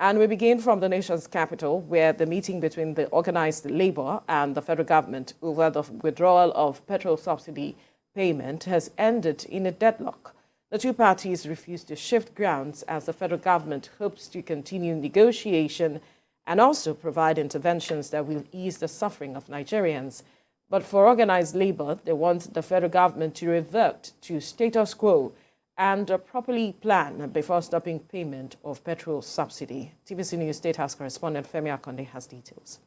And we begin from the nation's capital, where the meeting between the Organised Labour and the federal government over the withdrawal of petrol subsidy payment has ended in a deadlock. The two parties refuse to shift grounds as the federal government hopes to continue negotiation and also provide interventions that will ease the suffering of Nigerians. But for Organised Labour, they want the federal government to revert to status quo and properly plan before stopping payment of petrol subsidy. TVC News State House correspondent Femi Akonde has details.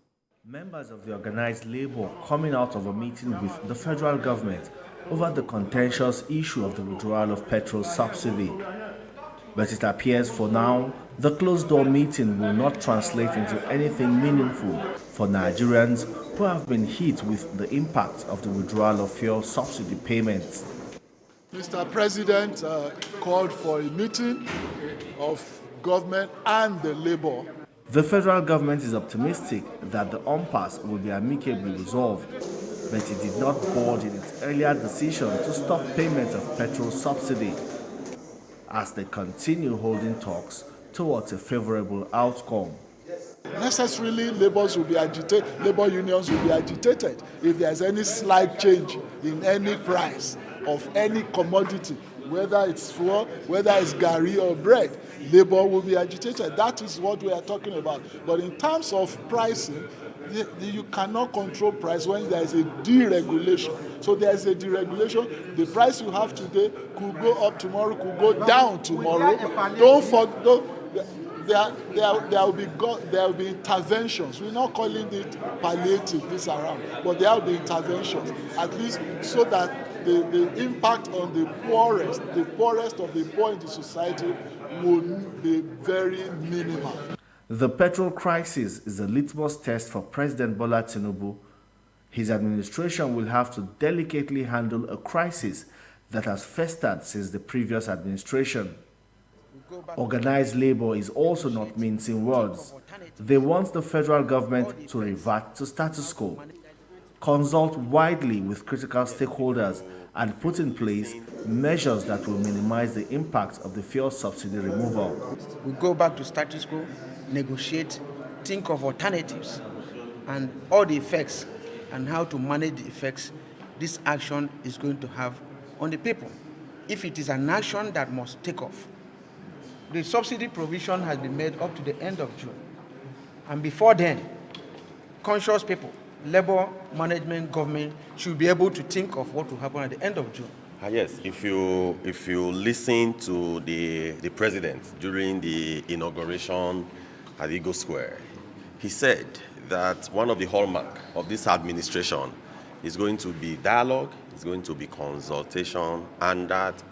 Members of the Organised Labour coming out of a meeting with the federal government over the contentious issue of the withdrawal of petrol subsidy. But it appears for now, the closed-door meeting will not translate into anything meaningful for Nigerians who have been hit with the impact of the withdrawal of fuel subsidy payments. Mr. President called for a meeting of government and the Labour. The federal government is optimistic that the impasse will be amicably resolved, but it did not board in its earlier decision to stop payment of petrol subsidy as they continue holding talks towards a favorable outcome. Necessarily, labor unions will be agitated if there's any slight change in any price of any commodity, whether it's fuel, whether it's garri or bread. Labor will be agitated. That is what we are talking about. But in terms of pricing, you cannot control price when there is a deregulation. So there is a deregulation. The price you have today could go up tomorrow, could go down tomorrow. There will be interventions. We're not calling it palliative this around, but there will be interventions, at least so that the impact on the poorest of the poor in the society would be very minimal. The petrol crisis is a litmus test for President Bola Tinubu. His administration will have to delicately handle a crisis that has festered since the previous administration. Organised Labour is also not mincing words. They want the federal government to revert to status quo, consult widely with critical stakeholders, and put in place measures that will minimize the impact of the fuel subsidy removal. We go back to status quo, negotiate, think of alternatives and all the effects and how to manage the effects this action is going to have on the people. If it is an action that must take off, the subsidy provision has been made up to the end of June. And before then, conscious people, labor, management, government should be able to think of what will happen at the end of June. Yes, if you listen to the president during the inauguration at Eagle Square, he said that one of the hallmarks of this administration is going to be dialogue, it's going to be consultation, and that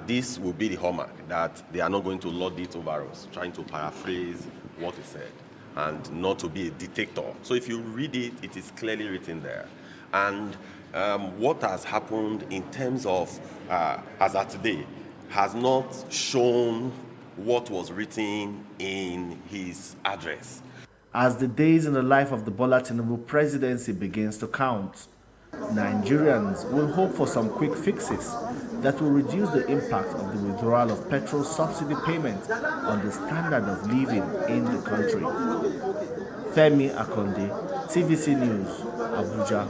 this will be the hallmark, that they are not going to lord it over us, trying to paraphrase what he said, and not to be a dictator. So if you read it, it is clearly written there. And what has happened in terms of, as at today, has not shown what was written in his address. As the days in the life of the Bola Tinubu presidency begins to count, Nigerians will hope for some quick fixes that will reduce the impact of the withdrawal of petrol subsidy payment on the standard of living in the country. Femi Akonde, TVC News, Abuja.